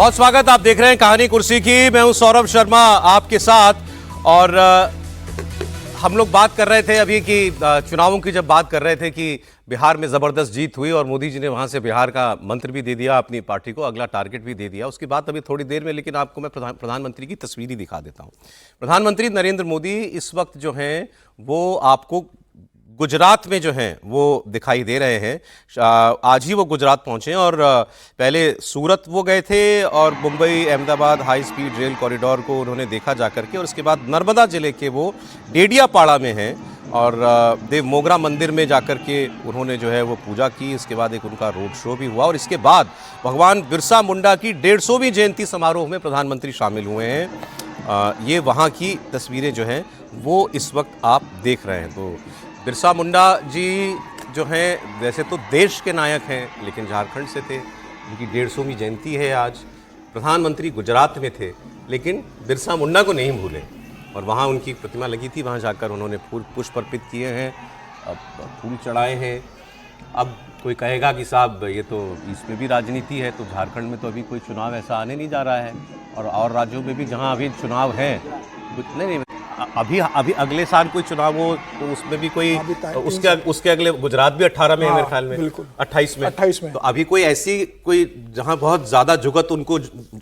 बहुत स्वागत। आप देख रहे हैं कहानी कुर्सी की। मैं हूं सौरभ शर्मा आपके साथ। और हम लोग बात कर रहे थे अभी कि चुनावों की जब बात कर रहे थे कि बिहार में जबरदस्त जीत हुई और मोदी जी ने वहां से बिहार का मंत्र भी दे दिया, अपनी पार्टी को अगला टारगेट भी दे दिया। उसकी बात अभी थोड़ी देर में, लेकिन आपको मैं प्रधानमंत्री की तस्वीर ही दिखा देता हूं। प्रधानमंत्री नरेंद्र मोदी इस वक्त जो हैं वो आपको गुजरात में जो हैं वो दिखाई दे रहे हैं। आज ही वो गुजरात पहुंचे और पहले सूरत वो गए थे और Mumbai Ahmedabad high speed rail corridor को उन्होंने देखा जाकर के, और उसके बाद नर्मदा जिले के वो डेडियापाड़ा में हैं और देव मोगरा मंदिर में जाकर के उन्होंने जो है वो पूजा की। इसके बाद एक उनका रोड शो भी हुआ और इसके बाद भगवान बिरसा मुंडा की 150वीं जयंती समारोह में प्रधानमंत्री शामिल हुए हैं। ये वहाँ की तस्वीरें जो हैं वो इस वक्त आप देख रहे हैं। तो बिरसा मुंडा जी जो हैं वैसे तो देश के नायक हैं, लेकिन झारखंड से थे। उनकी 150वीं जयंती है आज। प्रधानमंत्री गुजरात में थे, लेकिन बिरसा मुंडा को नहीं भूले और वहाँ उनकी प्रतिमा लगी थी। वहाँ जाकर उन्होंने पुष्प अर्पित किए हैं, फूल चढ़ाए हैं। अब कोई कहेगा कि साहब ये तो इसमें भी राजनीति है, तो झारखंड में तो अभी कोई चुनाव ऐसा आने नहीं जा रहा है और राज्यों में भी जहाँ अभी चुनाव है नहीं, अभी अगले साल कोई चुनाव हो तो उसमें भी कोई उसके अगले गुजरात भी 18 में है मेरे ख्याल में, 28 में। तो अभी कोई ऐसी कोई जहां बहुत ज्यादा जुगत उनको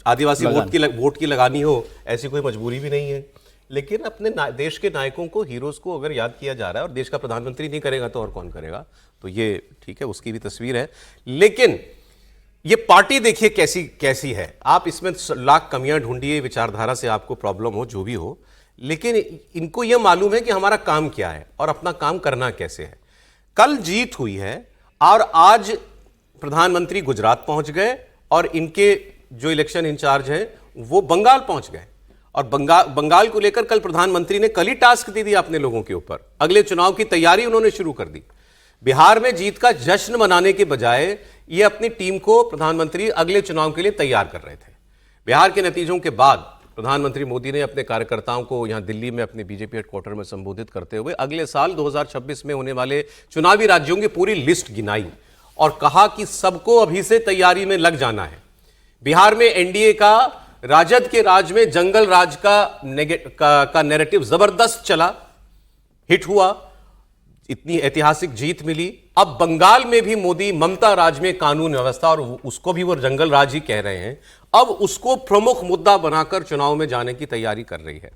आदिवासी वोट की लगानी हो, ऐसी कोई मजबूरी भी नहीं है। लेकिन अपने देश के नायकों को, हीरोज को अगर याद किया जा रहा है और देश का प्रधानमंत्री नहीं करेगा तो और कौन करेगा, तो ये ठीक है, उसकी भी तस्वीर है। लेकिन ये पार्टी देखिए कैसी है। आप इसमें लाख कमियां ढूंढिए, विचारधारा से आपको प्रॉब्लम हो, जो भी हो, लेकिन इनको यह मालूम है कि हमारा काम क्या है और अपना काम करना कैसे है। कल जीत हुई है और आज प्रधानमंत्री गुजरात पहुंच गए और इनके जो इलेक्शन इंचार्ज हैं वो बंगाल पहुंच गए और बंगाल को लेकर कल प्रधानमंत्री ने कल ही टास्क दे दिया अपने लोगों के ऊपर। अगले चुनाव की तैयारी उन्होंने शुरू कर दी। बिहार में जीत का जश्न मनाने के बजाय ये अपनी टीम को प्रधानमंत्री अगले चुनाव के लिए तैयार कर रहे थे। बिहार के नतीजों के बाद प्रधानमंत्री मोदी ने अपने कार्यकर्ताओं को यहां दिल्ली में अपने बीजेपी हेडक्वार्टर में संबोधित करते हुए अगले साल 2026 में होने वाले चुनावी राज्यों की पूरी लिस्ट गिनाई और कहा कि सबको अभी से तैयारी में लग जाना है। बिहार में एनडीए का, राजद के राज में जंगल राज का नैरेटिव जबरदस्त चला, हिट हुआ, इतनी ऐतिहासिक जीत मिली। अब बंगाल में भी मोदी ममता राज में कानून व्यवस्था, और उसको भी वो जंगल राज ही कह रहे हैं, अब उसको प्रमुख मुद्दा बनाकर चुनाव में जाने की तैयारी कर रही है।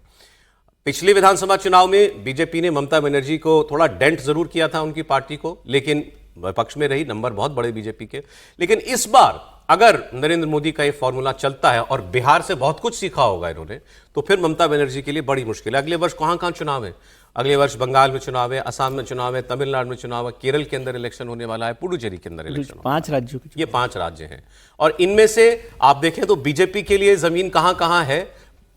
पिछले विधानसभा चुनाव में बीजेपी ने ममता बनर्जी को थोड़ा डेंट जरूर किया था उनकी पार्टी को, लेकिन विपक्ष में रही, नंबर बहुत बड़े बीजेपी के। लेकिन इस बार अगर नरेंद्र मोदी का ये फॉर्मूला चलता है और बिहार से बहुत कुछ सीखा होगा इन्होंने, तो फिर ममता बनर्जी के लिए बड़ी मुश्किल है। अगले वर्ष कहां चुनाव है? अगले वर्ष बंगाल में चुनाव है, असम में चुनाव है, तमिलनाडु में चुनाव है, केरल के अंदर इलेक्शन होने वाला है, पुडुचेरी के अंदर इलेक्शन, 5 राज्यों की, ये 5 राज्य हैं। और इनमें से आप देखें तो बीजेपी के लिए जमीन कहां कहां है?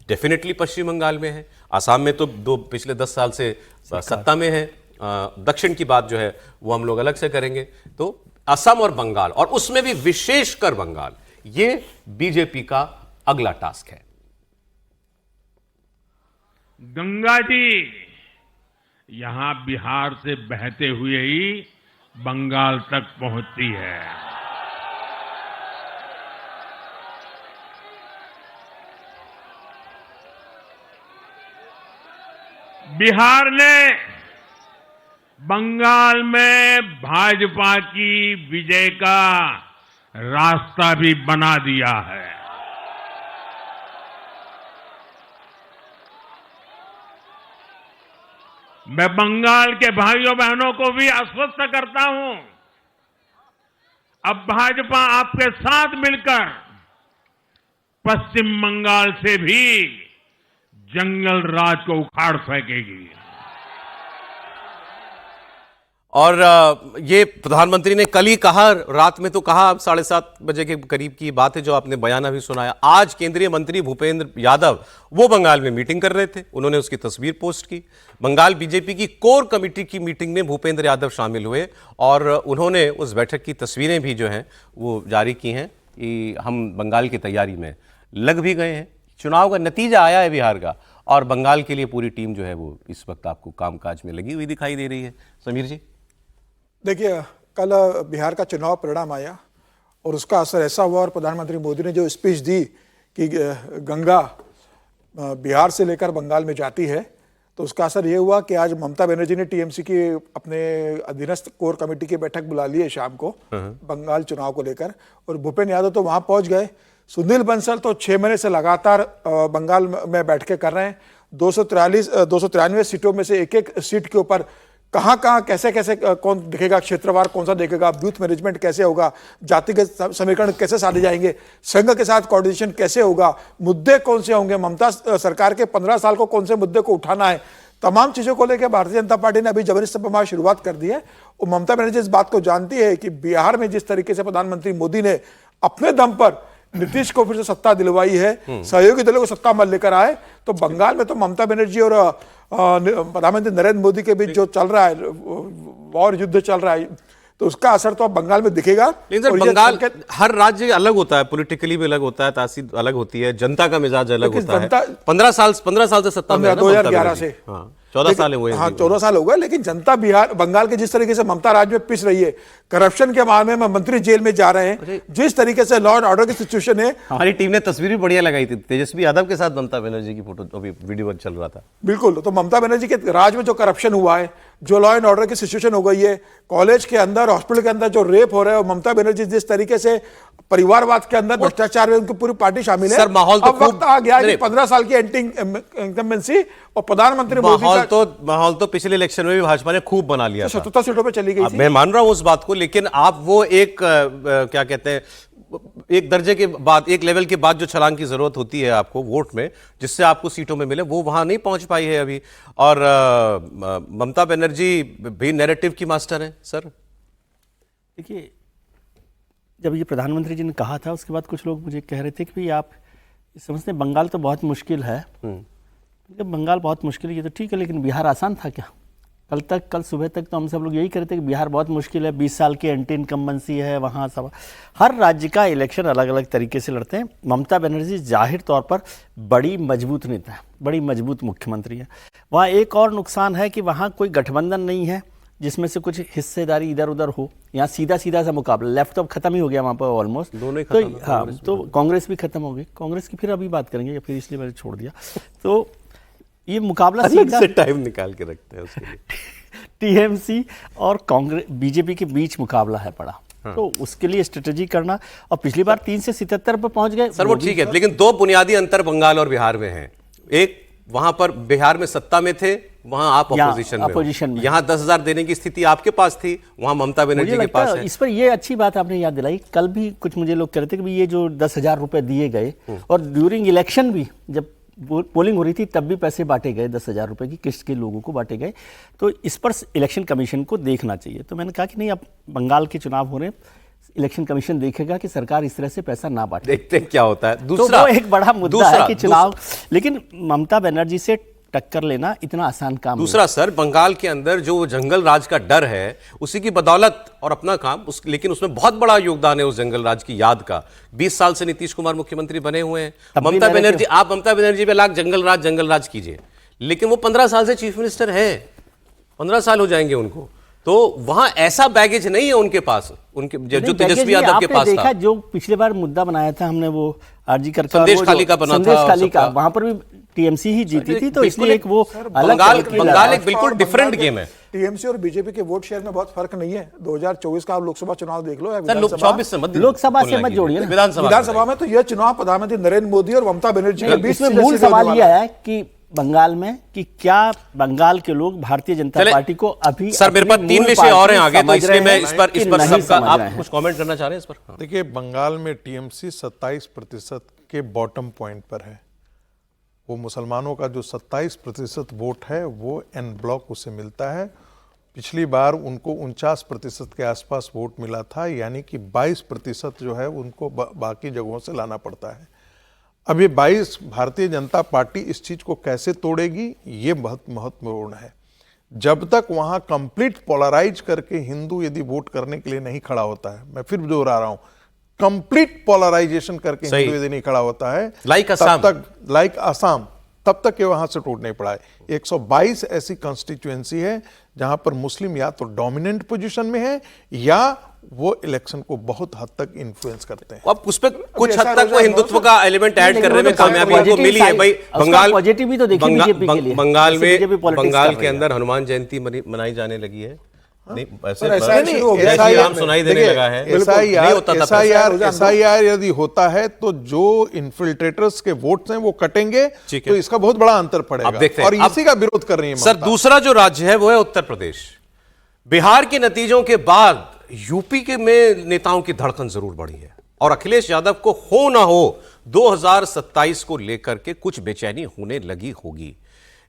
डेफिनेटली पश्चिम बंगाल में है, असम में तो पिछले 10 साल से सत्ता में है। दक्षिण की बात जो है वो हम लोग अलग से करेंगे। तो असम और बंगाल, और उसमें भी विशेषकर बंगाल, ये बीजेपी का अगला टास्क है। गंगा जी यहां बिहार से बहते हुए ही बंगाल तक पहुंचती है। बिहार ने बंगाल में भाजपा की विजय का रास्ता भी बना दिया है। मैं बंगाल के भाइयों बहनों को भी आश्वस्त करता हूं, अब भाजपा आपके साथ मिलकर पश्चिम बंगाल से भी जंगल राज को उखाड़ फेंकेगी। और ये प्रधानमंत्री ने कल ही कहा, रात में तो कहा, अब 7:30 बजे के करीब की बात है जो आपने बयान अभी सुनाया। आज केंद्रीय मंत्री भूपेंद्र यादव वो बंगाल में मीटिंग कर रहे थे, उन्होंने उसकी तस्वीर पोस्ट की। बंगाल बीजेपी की कोर कमेटी की मीटिंग में भूपेंद्र यादव शामिल हुए और उन्होंने उस बैठक की तस्वीरें भी जो हैं वो जारी की हैं कि हम बंगाल की तैयारी में लग भी गए हैं। चुनाव का नतीजा आया है बिहार का और बंगाल के लिए पूरी टीम जो है वो इस वक्त आपको कामकाज में लगी हुई दिखाई दे रही है। समीर जी, देखिए, कल बिहार का चुनाव परिणाम आया और उसका असर ऐसा हुआ और प्रधानमंत्री मोदी ने जो स्पीच दी कि गंगा बिहार से लेकर बंगाल में जाती है, तो उसका असर ये हुआ कि आज ममता बनर्जी ने टीएमसी की अपने अधीनस्थ कोर कमेटी की बैठक बुला ली है शाम को बंगाल चुनाव को लेकर, और भूपेन्द्र यादव तो वहां पहुंच गए। सुनील बंसल तो 6 महीने से लगातार बंगाल में बैठ के कर रहे हैं। 293 सीटों में से एक एक सीट के ऊपर कहां कैसे कौन दिखेगा, क्षेत्रवार कौन सा दिखेगा, बूथ मैनेजमेंट कैसे होगा, जातिगत समीकरण कैसे साधे जाएंगे, संघ के साथ कोऑर्डिनेशन कैसे होगा, मुद्दे कौन से होंगे, ममता सरकार के 15 साल को कौन से मुद्दे को उठाना है, तमाम चीजों को लेकर भारतीय जनता पार्टी ने अभी जबरदस्ती शुरुआत कर दी है। और ममता बनर्जी इस बात को जानती है कि बिहार में जिस तरीके से प्रधानमंत्री मोदी ने अपने दम पर नीतीश को फिर से सत्ता दिलवाई है, सहयोगी दलों को सत्ता में लेकर आए, तो बंगाल में तो ममता बनर्जी और प्रधानमंत्री नरेंद्र मोदी के बीच जो चल रहा है वॉर युद्ध चल रहा है, तो उसका असर तो अब बंगाल में दिखेगा। लेकिन सर बंगाल हर राज्य अलग होता है, पॉलिटिकली भी अलग होता है, तासीर अलग होती है, जनता का मिजाज अलग होता है। 15 साल से सत्ता में है ना, 2011 से 14 साल हुए। हाँ 14 साल हो गए, लेकिन जनता बंगाल के जिस तरीके से ममता राज में पिस रही है, करप्शन के मामले में मंत्री जेल में जा रहे हैं, जिस तरीके से लॉ एंड ऑर्डर की सिचुएशन है। हमारी टीम ने तस्वीर भी बढ़िया लगाई थी, तेजस्वी यादव के साथ ममता बनर्जी की फोटो, अभी वीडियो चल रहा था। बिल्कुल, तो ममता बनर्जी के राज में जो करप्शन हुआ है, जो लॉ एंड ऑर्डर की सिचुएशन हो गई है, कॉलेज के अंदर, हॉस्पिटल के अंदर जो रेप हो रहा है, और ममता बनर्जी जिस तरीके से परिवारवाद के अंदर भ्रष्टाचार में उनकी पूरी पार्टी शामिल है। सर माहौल तो वक्त आ गया कि 15 साल की एंटी इनकम्बेंसी और प्रधानमंत्री माहौल तो पिछले इलेक्शन में भी भाजपा ने खूब बना लिया था, 77 सीटों पे चली गई थी। मैं मान रहा हूं उस बात को, लेकिन आप वो एक क्या कहते हैं, एक दर्जे के बाद, एक लेवल के बाद जो छलांग की जरूरत होती है आपको वोट में, जिससे आपको सीटों में मिले, वो वहां नहीं पहुंच पाई है अभी। और ममता बनर्जी भी नैरेटिव की मास्टर है सर। देखिए, जब ये प्रधानमंत्री जी ने कहा था, उसके बाद कुछ लोग मुझे कह रहे थे कि भाई आप समझते हैं बंगाल तो बहुत मुश्किल है। जब बंगाल बहुत मुश्किल है ये तो ठीक है, लेकिन बिहार आसान था क्या? कल सुबह तक तो हम सब लोग यही कह रहे थे कि बिहार बहुत मुश्किल है, 20 साल की एंटी इनकम्बेंसी है वहाँ सब। हर राज्य का इलेक्शन अलग अलग तरीके से लड़ते हैं। ममता बनर्जी जाहिर तौर पर बड़ी मजबूत नेता है, बड़ी मजबूत मुख्यमंत्री है। वहाँ एक और नुकसान है कि वहाँ कोई गठबंधन नहीं है जिसमें से कुछ हिस्सेदारी इधर उधर हो। यहाँ सीधा सा मुकाबला, लेफ्ट तो खत्म ही हो गया वहाँ पर ऑलमोस्ट, दोनों तो हाँ, तो कांग्रेस भी खत्म हो गई। कांग्रेस की फिर अभी बात करेंगे, या फिर इसलिए मैंने छोड़ दिया। तो ये मुकाबला सीधा से टाइम निकाल के रखते हैं उसके लिए। टीएमसी और कांग्रेस बीजेपी के बीच मुकाबला है बड़ा। तो उसके लिए स्ट्रेटेजी करना, और पिछली बार 3 से 77 पर पहुंच गए सर, वो ठीक है, लेकिन 2 बुनियादी अंतर बंगाल और बिहार में हैं। एक, वहां पर बिहार में सत्ता में थे, वहां आप अपोजिशन में। यहां 10,000 देने की स्थिति आपके पास थी, वहां ममता बनर्जी के पास है। इस पर ये अच्छी बात आपने याद दिलाई। कल भी कुछ मुझे लोग कह रहे थे कि ये जो 10,000 रुपए दिए गए, और ड्यूरिंग इलेक्शन भी जब पोलिंग हो रही थी तब भी पैसे बांटे गए, 10,000 रुपए की किस्त के लोगों को बांटे गए। तो इस पर इलेक्शन कमीशन को देखना चाहिए। तो मैंने कहा कि नहीं, अब बंगाल के चुनाव हो रहे हैं, इलेक्शन कमीशन देखेगा कि सरकार इस तरह से पैसा ना बांटे। देखते हैं क्या होता है। दूसरा, तो वो एक बड़ा मुद्दा है कि चुनाव, लेकिन ममता बनर्जी से टक्कर लेना इतना आसान काम दूसरा नहीं। सर, बंगाल के अंदर जो जंगल राज का डर है, उसी की बदौलत और अपना काम लेकिन उसमें बहुत बड़ा योगदान है उस जंगल राज की याद का। 20 साल से नीतीश कुमार मुख्यमंत्री बने हुए हैं। ममता बनर्जी, आप ममता बनर्जी पे लाख जंगल राज कीजिए, लेकिन वो 15 साल से चीफ मिनिस्टर है, 15 साल हो जाएंगे उनको। तो वहां ऐसा बैगेज नहीं है उनके पास, उनके जो तेजस्वी यादव के पास था। जो पिछले बार मुद्दा बनाया था हमने, वो आरजी कर संदेश खाली का बना था, वहां पर भी टीएमसी ही जीती थी। तो इसलिए एक वो बंगाल एक बिल्कुल डिफरेंट गेम है। टीएमसी और बीजेपी के वोट शेयर में बहुत फर्क नहीं है। 2024 का आप लोकसभा चुनाव देख लो, लोकसभा से मत जोड़िए, विधानसभा में तो यह चुनाव प्रधानमंत्री नरेंद्र मोदी और ममता बनर्जी के बीच में मूल सवाल यह है कि बंगाल में कि क्या बंगाल के लोग भारतीय जनता पार्टी को अभी, सर मेरे पास 3 विषय और हैं आगे, तो इसलिए मैं इस पर सबका, आप कुछ कमेंट करना चाह रहे हैं इस पर? देखिए, बंगाल में टीएमसी 27% के बॉटम पॉइंट पर है। वो मुसलमानों का जो 27% वोट है वो एन ब्लॉक उसे मिलता है। पिछली बार उनको 49% के आसपास वोट मिला था, यानी कि 22% जो है उनको बाकी जगहों से लाना पड़ता है। अब ये 22 भारतीय जनता पार्टी इस चीज को कैसे तोड़ेगी, ये बहुत महत्वपूर्ण है। जब तक वहां कंप्लीट पोलराइज करके हिंदू यदि वोट करने के लिए नहीं खड़ा होता है, मैं फिर दोहरा रहा हूं, कंप्लीट पोलराइजेशन करके हिंदू यदि नहीं खड़ा होता है, लाइक आसाम, तब तक ये वहां से टूट नहीं पड़ा है। 122 ऐसी कॉन्स्टिट्यूएंसी है जहां पर मुस्लिम या तो डोमिनेंट पोजीशन में है या वो इलेक्शन को बहुत हद तक इन्फ्लुएंस करते हैं। अब उस पर कुछ ऐसा हद तक वो हिंदुत्व का एलिमेंट ऐड करने में कामयाबी उनको मिली है भाई। बंगाल पॉजिटिव भी तो देखिए बीजेपी के लिए। बंगाल जैसे बीजेपी में politics बंगाल कर के रही है। अंदर हनुमान जयंती मनाई जाने लगी है। नहीं पर ऐसा नहीं, शुरू हो गया। जय श्री राम सुनाई देने लगा है। नहीं होता था पहले। SIR यदि होता है तो जो इन्फिल्ट्रेटर्स के वोट्स हैं वो कटेंगे, ठीक है। तो इसका बहुत बड़ा अंतर पड़ेगा। अब देखते हैं। और अब- इसी का विरोध कर रही है सर ममता। दूसरा जो राज्य है वो है उत्तर प्रदेश। बिहार के नतीजों के बाद यूपी के में नेताओं की धड़कन जरूर बढ़ी है और अखिलेश यादव को हो ना हो 2027 को लेकर के कुछ बेचैनी होने लगी होगी।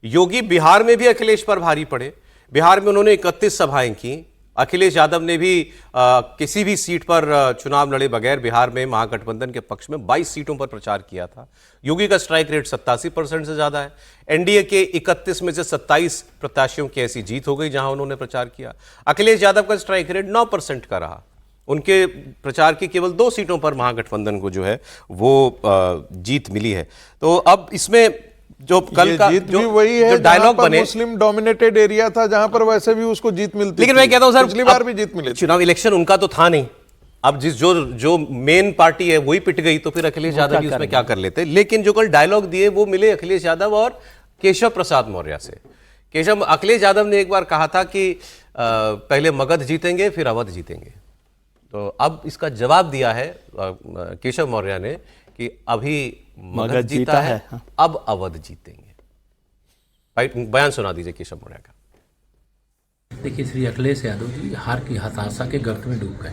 योगी बिहार में भी अखिलेश पर भारी पड़े। बिहार में उन्होंने 31 सभाएं की। अखिलेश यादव ने भी किसी भी सीट पर चुनाव लड़े बगैर बिहार में महागठबंधन के पक्ष में 22 सीटों पर प्रचार किया था। योगी का स्ट्राइक रेट 87% से ज्यादा है। एनडीए के 31 में से 27 प्रत्याशियों की ऐसी जीत हो गई जहां उन्होंने प्रचार किया। अखिलेश यादव का स्ट्राइक रेट 9% का रहा। उनके प्रचार की केवल 2 सीटों पर महागठबंधन को जो है वो जीत मिली है। तो अब इसमें जो कल का जीत जो भी वही है जो डायलॉग बने, मुस्लिम डोमिनेटेड एरिया था जहां पर वैसे भी उसको जीत मिलती लेकिन थी। मैं कहता हूं सर पिछली बार अब भी जीत मिली थी। चुनाव इलेक्शन उनका तो था नहीं। अब जो मेन पार्टी है वही पिट गई तो फिर अखिलेश यादव भी उसमें क्या कर लेते। लेकिन जो कल डायलॉग दिए वो मिले अखिलेश यादव और केशव प्रसाद मौर्य से। अखिलेश यादव ने एक बार कहा था कि पहले मगध जीतेंगे फिर अवध जीतेंगे। तो अब इसका जवाब दिया है केशव मौर्य ने कि अभी मगध जीता है, अब अवध जीतेंगे। बयान सुना दीजिए केशव मौर्य का। देखिए, श्री अखिलेश यादव जी हार की हताशा के गर्त में डूब गए।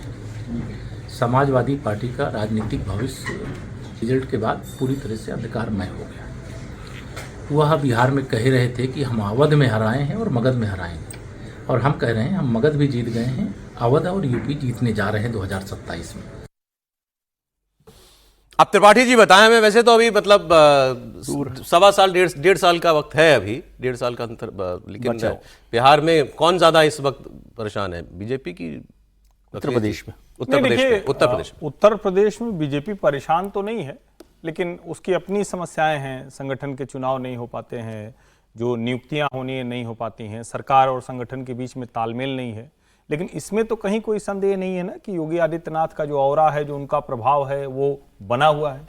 समाजवादी पार्टी का राजनीतिक भविष्य रिजल्ट के बाद पूरी तरह से अंधकारमय हो गया। वह बिहार में कह रहे थे कि हम अवध में हराए हैं और मगध में हराएंगे, और हम कह रहे हैं हम मगध भी जीत गए हैं, अवध और यूपी जीतने जा रहे हैं 2027 में। अब त्रिपाठी जी बताएं हमें। वैसे तो अभी मतलब 1.25 साल 1.5 साल का वक्त है, अभी 1.5 साल का अंतर, लेकिन बिहार में कौन ज्यादा इस वक्त परेशान है, बीजेपी की उत्तर प्रदेश में? उत्तर प्रदेश में उत्तर प्रदेश में बीजेपी परेशान तो नहीं है, लेकिन उसकी अपनी समस्याएं हैं। संगठन के चुनाव नहीं हो पाते हैं, जो नियुक्तियां होनी है नहीं हो पाती हैं, सरकार और संगठन के बीच में तालमेल नहीं है। लेकिन इसमें तो कहीं कोई संदेह नहीं है ना कि योगी आदित्यनाथ का जो ऑरा है, जो उनका प्रभाव है, वो बना हुआ है।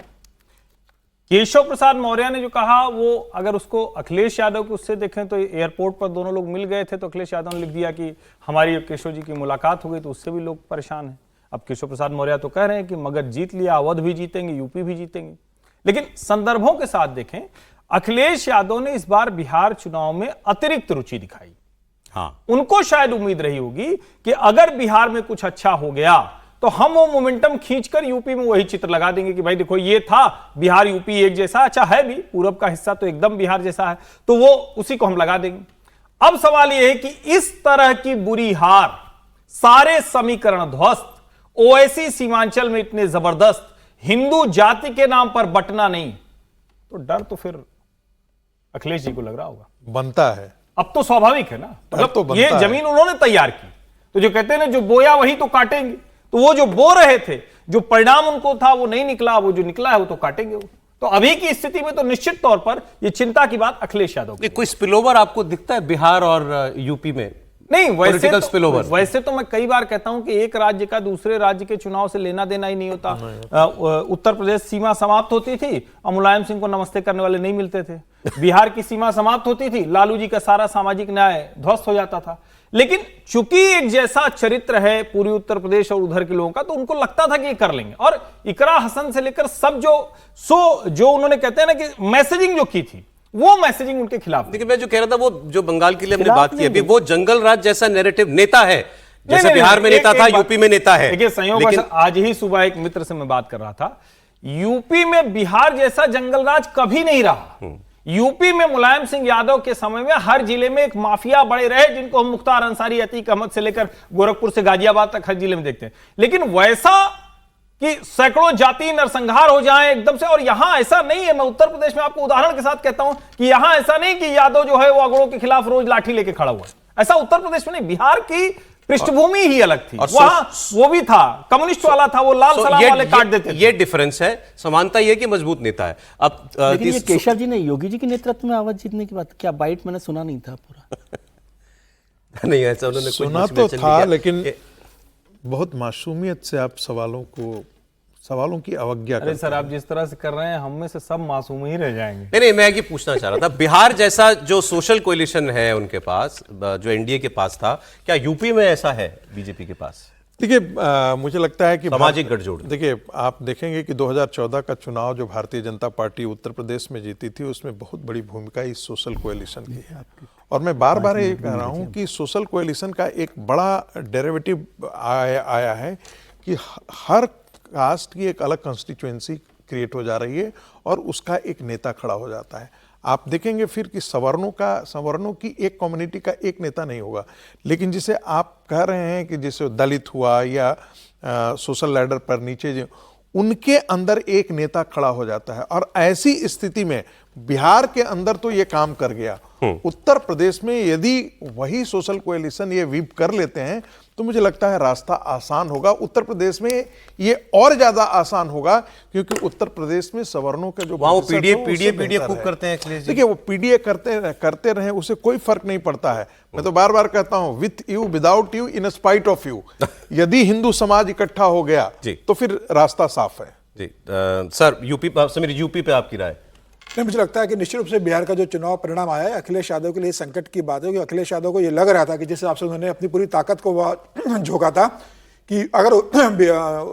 केशव प्रसाद मौर्य ने जो कहा, वो अगर उसको अखिलेश यादव के उससे देखें तो एयरपोर्ट पर दोनों लोग मिल गए थे तो अखिलेश यादव ने लिख दिया कि हमारी केशव जी की मुलाकात हो गई, तो उससे भी लोग परेशान हैं। अब केशव प्रसाद मौर्य तो कह रहे हैं कि मगध जीत लिया, अवध भी जीतेंगे, यूपी भी जीतेंगे। लेकिन संदर्भों के साथ देखें, अखिलेश यादव ने इस बार बिहार चुनाव में अतिरिक्त रुचि दिखाई। हाँ, उनको शायद उम्मीद रही होगी कि अगर बिहार में कुछ अच्छा हो गया तो हम वो मोमेंटम खींचकर यूपी में वही चित्र लगा देंगे कि भाई देखो ये था, बिहार यूपी एक जैसा, अच्छा है भी, पूरब का हिस्सा तो एकदम बिहार जैसा है, तो वो उसी को हम लगा देंगे। अब सवाल यह है कि इस तरह की बुरी हार, सारे समीकरण ध्वस्त, ओवैसी सीमांचल में इतने जबरदस्त, हिंदू जाति के नाम पर बंटना नहीं, तो डर तो फिर अखिलेश जी को लग रहा होगा, बनता है। अब तो स्वाभाविक है ना। मतलब तो बनता ये है। जमीन उन्होंने तैयार की, तो जो कहते हैं ना, जो बोया वही तो काटेंगे, तो वो जो बो रहे थे, जो परिणाम उनको था वो नहीं निकला, वो जो निकला है वो तो काटेंगे वो। तो अभी की स्थिति में तो निश्चित तौर पर ये चिंता की बात अखिलेश यादव की। कोई स्पिलओवर आपको दिखता है बिहार और यूपी में? नहीं, वैसे तो मैं कई बार कहता हूं कि एक राज्य का दूसरे राज्य के चुनाव से लेना देना ही नहीं होता। उत्तर प्रदेश सीमा समाप्त होती थी और मुलायम सिंह को नमस्ते करने वाले नहीं मिलते थे। बिहार की सीमा समाप्त होती थी, लालू जी का सारा सामाजिक न्याय ध्वस्त हो जाता था। लेकिन चूंकि एक जैसा चरित्र है पूरी उत्तर प्रदेश और उधर के लोगों का, तो उनको लगता था कि ये कर लेंगे। और इकरा हसन से लेकर सब जो उन्होंने कहते हैं ना कि मैसेजिंग जो की थी, वो मैसेजिंग उनके खिलाफ। लेकिन मैं जो कह रहा था, वो जो बंगाल के लिए हमने बात की अभी, वो जंगल राज जैसा नैरेटिव नेता है, जैसे बिहार में नेता था, यूपी में नेता है। देखिए, संयोग आज ही सुबह एक मित्र से मैं बात कर रहा था, यूपी में बिहार जैसा जंगल राज कभी नहीं रहा। यूपी में मुलायम सिंह यादव के समय में हर जिले में एक माफिया बड़े रहे, जिनको हम मुख्तार अंसारी, अतीक अहमद से लेकर गोरखपुर से गाजियाबाद तक हर जिले में देखते हैं। लेकिन वैसा कि सैकड़ों जाति नरसंहार हो जाए एकदम से, और यहां ऐसा नहीं है। मैं उत्तर प्रदेश में आपको उदाहरण के साथ कहता हूं कि यहां ऐसा नहीं कि यादव जो है वो अगड़ों के खिलाफ रोज लाठी लेके खड़ा हुआ है, ऐसा उत्तर प्रदेश में नहीं। बिहार की पृष्ठभूमि ही अलग थी, वहां वो भी था, कम्युनिस्ट वाला था, वो लाल सलाम वाले काट देते थे। ये डिफरेंस है। समानता ये कि मजबूत नेता है। अब लेकिन ये केशव जी ने योगी जी के नेतृत्व में अवध जीतने की बात, क्या बाइट मैंने सुना नहीं था पूरा? नहीं, ऐसा उन्होंने सुना तो था, लेकिन बहुत मासूमियत से आप सवालों की अवज्ञा अरे करते सर, आप जिस तरह से कर रहे हैं हम में से सब मासूम ही रह जाएंगे। नहीं, मैं ये पूछना चाह रहा था, बिहार जैसा जो सोशल कोलिशन है उनके पास, जो एनडीए के पास था, क्या यूपी में ऐसा है बीजेपी के पास? देखिए, मुझे लगता है कि सामाजिक गठजोड़। देखिए, आप देखेंगे कि 2014 का चुनाव जो भारतीय जनता पार्टी उत्तर प्रदेश में जीती थी, उसमें बहुत बड़ी भूमिका इस सोशल कोएलिशन की है। और मैं बार बार ये कह रहा हूँ कि सोशल कोएलिशन का एक बड़ा डेरिवेटिव आया है कि हर कास्ट की एक अलग कंस्टिट्यूएंसी क्रिएट हो जा रही है और उसका एक नेता खड़ा हो जाता है। आप देखेंगे फिर कि सवर्णों की एक कम्युनिटी का एक नेता नहीं होगा, लेकिन जिसे आप कह रहे हैं कि जैसे दलित हुआ या सोशल लैडर पर नीचे, उनके अंदर एक नेता खड़ा हो जाता है। और ऐसी स्थिति में बिहार के अंदर तो ये काम कर गया, उत्तर प्रदेश में यदि वही सोशल कोएलिशन ये वीव कर लेते हैं तो मुझे लगता है रास्ता आसान होगा। उत्तर प्रदेश में ये और ज्यादा आसान होगा क्योंकि उत्तर प्रदेश में सवर्णों का जो वहां प्रतिशत है, वो पीडीए उससे बेहतर खूब है। करते हैं अखिलेश जी। देखिए, वो पीडीए करते रहे, उसे कोई फर्क नहीं पड़ता है। मैं तो बार बार कहता हूं, with you, without you, in spite of you, यदि हिंदू समाज इकट्ठा हो गया तो फिर रास्ता साफ है। जी सर, यूपी पे आपकी राय? नहीं, मुझे लगता है कि निश्चित रूप से बिहार का जो चुनाव परिणाम आया है, अखिलेश यादव के लिए संकट की बात है कि अखिलेश यादव को ये लग रहा था कि जिस हिसाब से उन्होंने अपनी पूरी ताकत को झोंका था कि अगर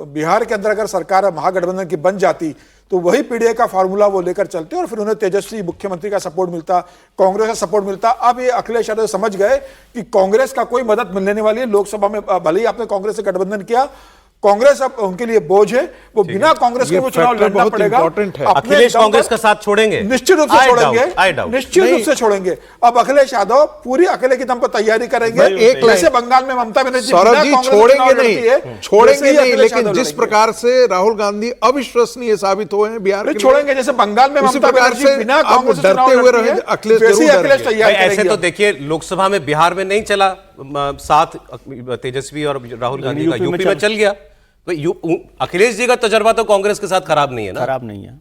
बिहार के अंदर अगर सरकार महागठबंधन की बन जाती तो वही पीडीए का फार्मूला वो लेकर चलते और फिर उन्हें तेजस्वी मुख्यमंत्री का सपोर्ट मिलता, कांग्रेस का सपोर्ट मिलता। अब ये अखिलेश यादव समझ गए कि कांग्रेस का कोई मदद मिलने वाली है। लोकसभा में भले ही आपने कांग्रेस से गठबंधन किया, कांग्रेस अब उनके लिए बोझ है, वो बिना कांग्रेस के वो चुनाव लड़ना पड़ेगा। अखिलेश कांग्रेस का साथ छोड़ेंगे? निश्चित रूप से छोड़ेंगे, निश्चित रूप से छोड़ेंगे। अब अखिलेश यादव पूरी अकेले की दम पर तैयारी करेंगे। जैसे बंगाल में ममता बनर्जी सौरभ जी छोड़ेंगे नहीं, लेकिन जिस प्रकार से राहुल गांधी अविश्वसनीय साबित हुए हैं बिहार में, छोड़ेंगे। जैसे बंगाल में ममता बनर्जी बिना कांग्रेस से डरते हुए रहे, अखिलेश तैयारी ऐसे तो देखिए, लोकसभा में बिहार में नहीं चला साथ तेजस्वी और राहुल गांधी का, यूपी में चल गया। अखिलेश जी का तजर्बा तो कांग्रेस के साथ खराब नहीं है ना? खराब नहीं है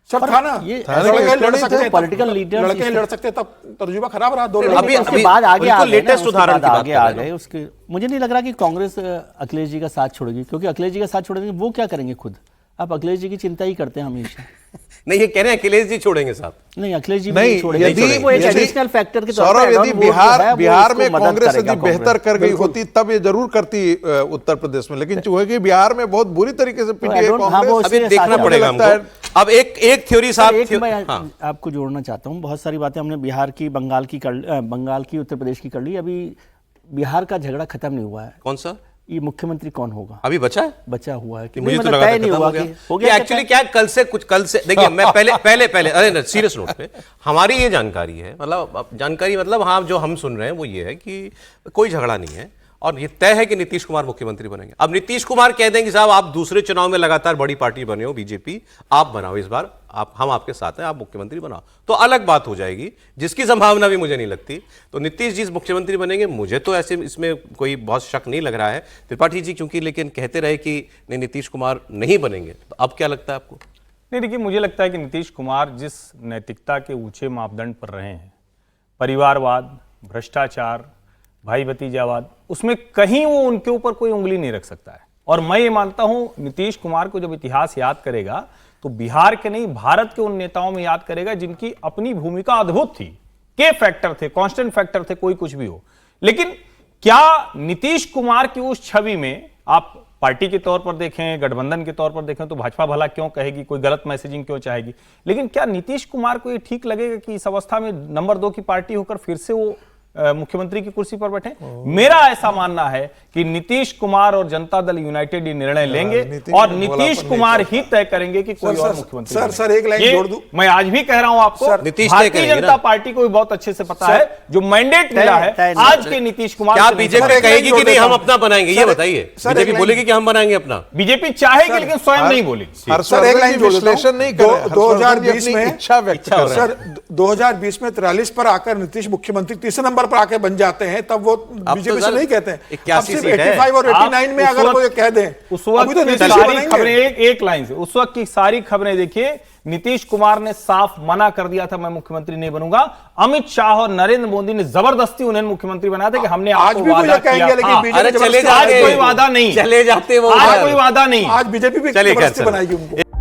सर, था ना, ये लड़ सकते, पॉलिटिकल लीडर लड़के लड़ सकते, तब तर्जुबा खराब रहा। दो अभी उसके बाद आगे लेटेस्ट उदाहरण की बात आ गए उसके। मुझे नहीं लग रहा कि कांग्रेस अखिलेश जी का साथ छोड़ेगी, क्योंकि अखिलेश जी का साथ छोड़ेंगे वो क्या करेंगे खुद? आप अखिलेश जी की चिंता ही करते हैं हमेशा। नहीं, ये कह रहे हैं अखिलेश जी छोड़ेंगे साथ? नहीं, अखिलेश जी नहीं छोड़ेंगे। वो एक एडिशनल फैक्टर के तौर सौरभ, पर यदि बिहार में कांग्रेस यदि बेहतर कर गई होती तब ये जरूर करती उत्तर प्रदेश में, लेकिन चूंकि बिहार में बहुत बुरी तरीके से पिटी है कांग्रेस। अभी देखना पड़ेगा हमको। अब एक थ्योरी साहब, मैं आपको जोड़ना चाहता हूँ। बहुत सारी बातें हमने बिहार की, बंगाल की, उत्तर प्रदेश की कर ली। अभी बिहार का झगड़ा खत्म नहीं हुआ है। कौन सा? ये मुख्यमंत्री कौन होगा अभी बचा हुआ है कि मुझे तो मतलब लगा तय नहीं हुआ कि एक्चुअली क्या कल से देखिए, मैं पहले अरे सीरियस नोट पे हमारी ये जानकारी है, मतलब हाँ, जो हम सुन रहे हैं वो ये है कि कोई झगड़ा नहीं है और ये तय है कि नीतीश कुमार मुख्यमंत्री बनेंगे। अब नीतीश कुमार कह देंगे साहब आप दूसरे चुनाव में लगातार बड़ी पार्टी बने हो बीजेपी, आप बनाओ इस बार, हम आपके साथ हैं, आप मुख्यमंत्री बनाओ, तो अलग बात हो जाएगी, जिसकी संभावना भी मुझे नहीं लगती। तो नीतीश जी मुख्यमंत्री बनेंगे, मुझे तो ऐसे इसमें कोई बहुत शक नहीं लग रहा है। त्रिपाठी जी क्योंकि लेकिन कहते रहे कि नहीं नीतीश कुमार नहीं बनेंगे, तो अब क्या लगता है आपको? नहीं, देखिए, मुझे लगता है कि नीतीश कुमार जिस नैतिकता के ऊंचे मापदंड पर रहे हैं, परिवारवाद, भ्रष्टाचार, भाई भतीजावाद, उसमें कहीं वो उनके ऊपर कोई उंगली नहीं रख सकता है। और मैं ये मानता हूं नीतीश कुमार को जब इतिहास याद करेगा तो बिहार के नहीं, भारत के उन नेताओं में याद करेगा जिनकी अपनी भूमिका अद्भुत थी, के फैक्टर थे, कांस्टेंट फैक्टर थे, कोई कुछ भी हो। लेकिन क्या नीतीश कुमार की उस छवि में आप पार्टी के तौर पर देखें, गठबंधन के तौर पर देखें तो भाजपा भला क्यों कहेगी, कोई गलत मैसेजिंग क्यों चाहेगी? लेकिन क्या नीतीश कुमार को ये ठीक लगेगा कि इस अवस्था में नंबर 2 की पार्टी होकर फिर से वो मुख्यमंत्री की कुर्सी पर बैठे? मेरा ऐसा मानना है कि नीतीश कुमार और जनता दल यूनाइटेड ये निर्णय लेंगे और नीतीश कुमार ही तय करेंगे कि कोई और मुख्यमंत्री। सर एक लाइन जोड़ दूं, मैं आज भी कह रहा हूं आपको, भारतीय जनता पार्टी को भी बहुत अच्छे से पता है, जो मैंडेट मिला है आज के नीतीश कुमार। क्या बीजेपी कहेगी कि नहीं हम अपना बनाएंगे, ये बताइए? बीजेपी बोलेगी कि हम बनाएंगे अपना? बीजेपी चाहेगी लेकिन स्वयं नहीं बोलेगी। सर एक लाइन विश्लेषण नहीं कर रहे, 2020 में इच्छा व्यक्त कर रहे हैं। सर 2020 में 43 पर आकर नीतीश मुख्यमंत्री तीसरे नंबर नंबर पर आके बन जाते हैं तब वो बीजेपी से सर नहीं कहते हैं। 81 अब सिर्फ सीट है। 85 और 89 में उस अगर वक्त- वो ये कह दें, उस वक्त अभी तो की नीतीश जी सारी बनेंगे। खबरें एक लाइन से, उस वक्त की सारी खबरें देखिए, नीतीश कुमार ने साफ मना कर दिया था मैं मुख्यमंत्री नहीं बनूंगा। अमित शाह और नरेंद्र मोदी ने जबरदस्ती उन्हें मुख्यमंत्री बनाया था कि हमने आज आपको भी वो वादा ये कहेंगे, किया लेकिन था। बीजेपी अरे चले जबरदस्ती जाते आज कोई वादा नहीं, चले जाते वो आज उधर। कोई वादा नहीं। आज बीजेपी भी चलिए खैर जबरदस्ती चलो। बनाएगी उनको।